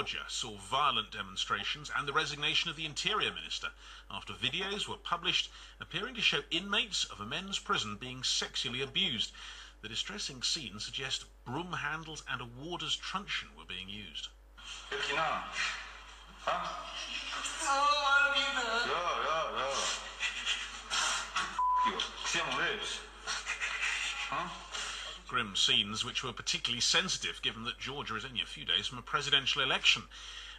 Georgia saw violent demonstrations and the resignation of the Interior Minister after videos were published appearing to show inmates of a men's prison being sexually abused. The distressing scenes suggest broom handles and a warder's truncheon were being used. Grim scenes which were particularly sensitive given that Georgia is only a few days from a presidential election.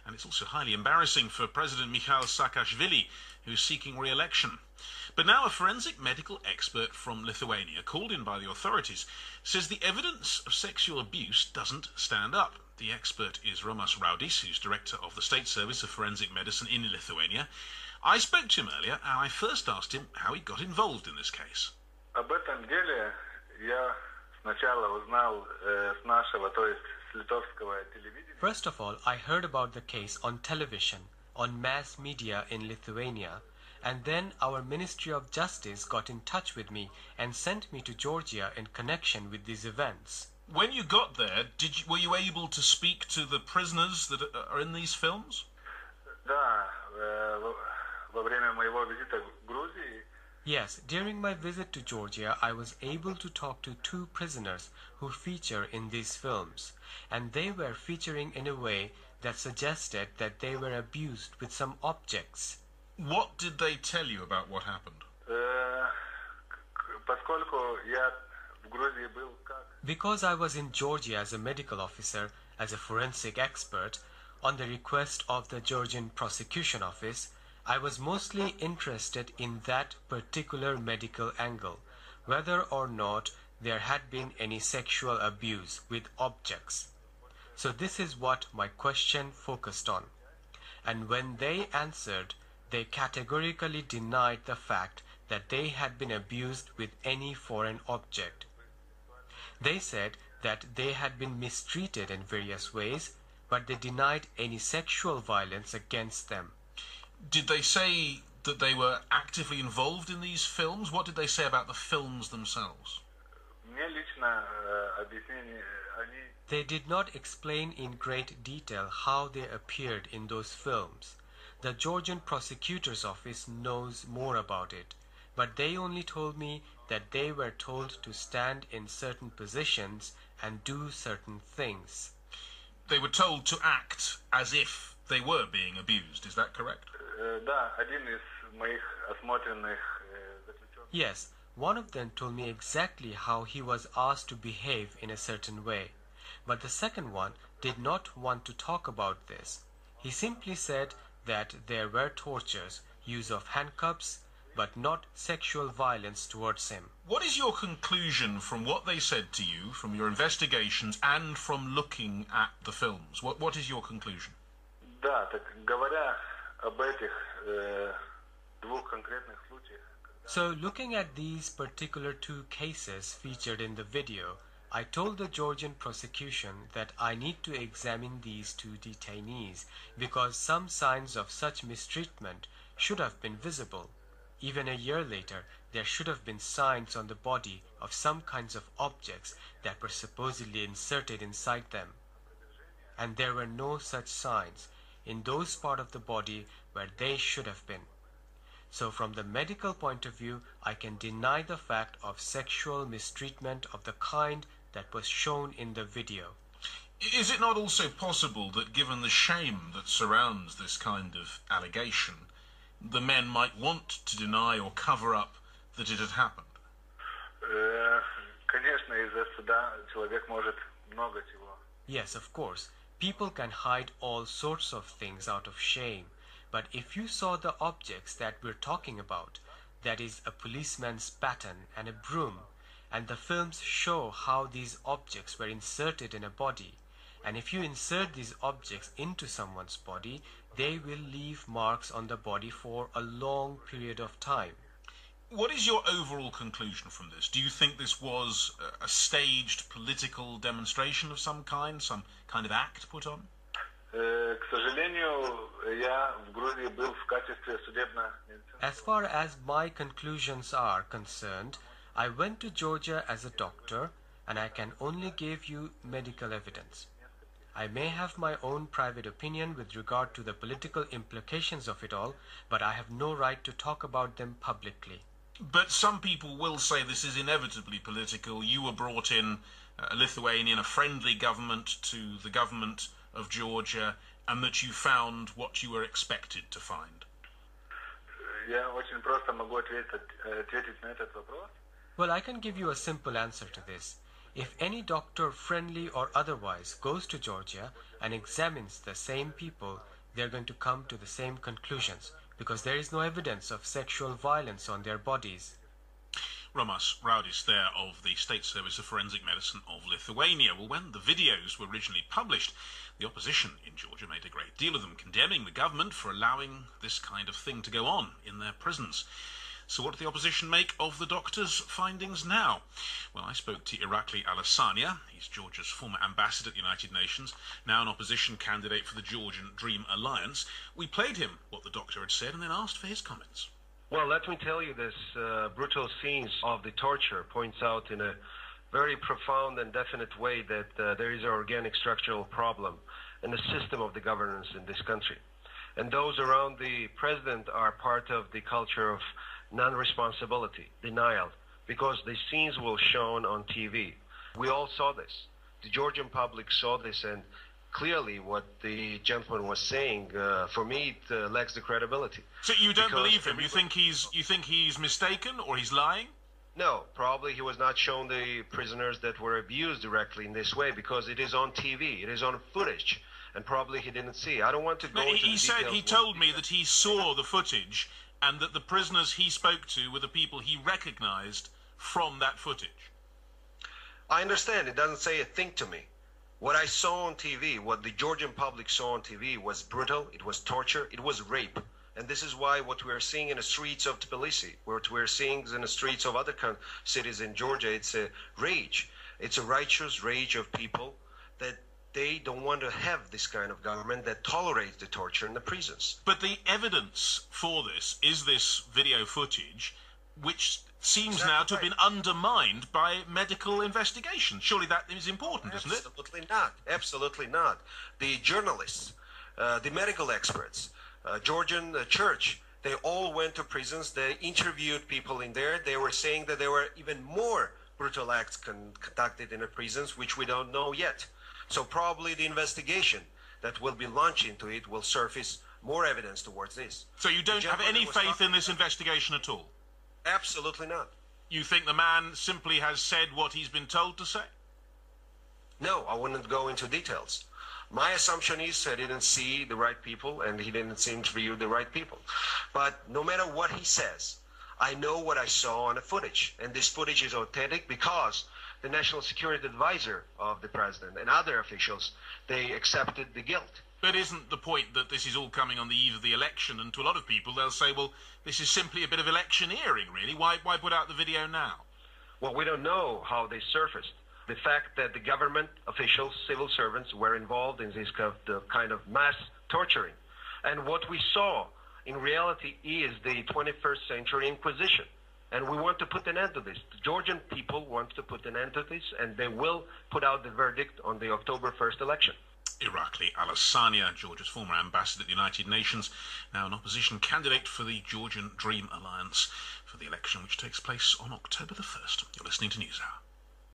And it's also highly embarrassing for President Mikheil Saakashvili, who's seeking re-election. But now a forensic medical expert from Lithuania, called in by the authorities, says the evidence of sexual abuse doesn't stand up. The expert is Romas Raudys, who's director of the State Service of Forensic Medicine in Lithuania. I spoke to him earlier, and I first asked him how he got involved in this case. Об этом деле я сначала узнал с нашего, то есть с литовского телевидения. First of all, I heard about the case on television, on mass media in Lithuania, and then our Ministry of Justice got in touch with me and sent me to Georgia in connection with these events. When you got there, were you able to speak to the prisoners that are in these films? Да, во время моего визита в Грузии. Yes, during my visit to Georgia, I was able to talk to 2 prisoners who feature in these films, and they were featuring in a way that suggested that they were abused with some objects. What did they tell you about what happened? Поскольку я в Грузии был как... Because I was in Georgia as a medical officer, as a forensic expert, on the request of the Georgian Prosecution Office, I was mostly interested in that particular medical angle, whether or not there had been any sexual abuse with objects. So this is what my question focused on. And when they answered, they categorically denied the fact that they had been abused with any foreign object. They said that they had been mistreated in various ways, but they denied any sexual violence against them. Did they say that they were actively involved in these films? What did they say about the films themselves? Мне лично объяснение, они... They did not explain in great detail how they appeared in those films. The Georgian Prosecutor's Office knows more about it, but they only told me that they were told to stand in certain positions and do certain things. They were told to act as if they were being abused, is that correct? Да, один из моих осмотренных заключенных. Yes, one of them told me exactly how he was asked to behave in a certain way, but the second one did not want to talk about this. He simply said that there were tortures, use of handcuffs, but not sexual violence towards him. What is your conclusion from what they said to you, from your investigations, and from looking at the films? What is your conclusion? Да, так говоря об этих двух конкретных случаях. So, looking at these particular 2 cases featured in the video, I told the Georgian prosecution that I need to examine these 2 detainees because some signs of such mistreatment should have been visible. Even a year later, there should have been signs on the body of some kinds of objects that were supposedly inserted inside them. And there were no such signs in those parts of the body where they should have been. So from the medical point of view, I can deny the fact of sexual mistreatment of the kind that was shown in the video. Is it not also possible that given the shame that surrounds this kind of allegation, the men might want to deny or cover up that it had happened? Конечно, из-за суда человек может много чего. Yes, of course. People can hide all sorts of things out of shame. But if you saw the objects that we're talking about, that is a policeman's baton and a broom, and the films show how these objects were inserted in a body, and if you insert these objects into someone's body, they will leave marks on the body for a long period of time. What is your overall conclusion from this? Do you think this was a staged political demonstration of some kind of act put on? К сожалению, я в Грузии был в качестве судебно-медицинского. As far as my conclusions are concerned, I went to Georgia as a doctor, and I can only give you medical evidence. I may have my own private opinion with regard to the political implications of it all, but I have no right to talk about them publicly. But some people will say this is inevitably political. You were brought in, a Lithuanian, a friendly government to the government of Georgia, and that you found what you were expected to find. Я очень просто могу ответить на этот вопрос. Well, I can give you a simple answer to this. If any doctor, friendly or otherwise, goes to Georgia and examines the same people, they're going to come to the same conclusions, because there is no evidence of sexual violence on their bodies. Romas Raudys there of the State Service of Forensic Medicine of Lithuania. Well, when the videos were originally published, the opposition in Georgia made a great deal of them, condemning the government for allowing this kind of thing to go on in their prisons. So what did the opposition make of the doctor's findings now? Well, I spoke to Irakli Alasania. He's Georgia's former ambassador at the United Nations, now an opposition candidate for the Georgian Dream Alliance. We played him what the doctor had said and then asked for his comments. Well, let me tell you, this brutal scenes of the torture points out in a very profound and definite way that there is an organic structural problem in the system of the governance in this country. And those around the president are part of the culture of non-responsibility, denial, because the scenes were shown on TV. We all saw this. The Georgian public saw this, and clearly what the gentleman was saying, for me, it lacks the credibility. So you don't believe him? You think he's mistaken or he's lying? No, probably he was not shown the prisoners that were abused directly in this way, because it is on TV, it is on footage, and probably he didn't see. I don't want to go into the details. He told me that he saw the footage and that the prisoners he spoke to were the people he recognized from that footage. I understand. It doesn't say a thing to me. What I saw on TV, what the Georgian public saw on TV was brutal, it was torture, it was rape. And this is why what we're seeing in the streets of Tbilisi, what we're seeing in the streets of other cities in Georgia, it's a rage. It's a righteous rage of people that they don't want to have this kind of government that tolerates the torture in the prisons. But the evidence for this is this video footage, which seems now to have been undermined by medical investigation. Surely that is important, isn't it? Absolutely not. Absolutely not. The journalists, the medical experts, Georgian church, they all went to prisons. They interviewed people in there. They were saying that there were even more brutal acts conducted in the prisons, which we don't know yet. So probably the investigation that will be launched into it will surface more evidence towards this. So you don't have any faith in this investigation at all? Absolutely not. You think the man simply has said what he's been told to say? No, I wouldn't go into details. My assumption is he didn't see the right people and he didn't interview the right people. But no matter what he says, I know what I saw on the footage. And this footage is authentic because the National Security Advisor of the President and other officials, they accepted the guilt. But isn't the point that this is all coming on the eve of the election, and to a lot of people they'll say, well, this is simply a bit of electioneering, really. Why put out the video now? Well, we don't know how they surfaced. The fact that the government officials, civil servants, were involved in this kind of mass torturing. And what we saw in reality is the 21st century Inquisition. And we want to put an end to this. The Georgian people want to put an end to this, and they will put out the verdict on the October 1st election. Irakli Alasania, Georgia's former ambassador at the United Nations, now an opposition candidate for the Georgian Dream Alliance for the election which takes place on October the 1st. You're listening to NewsHour.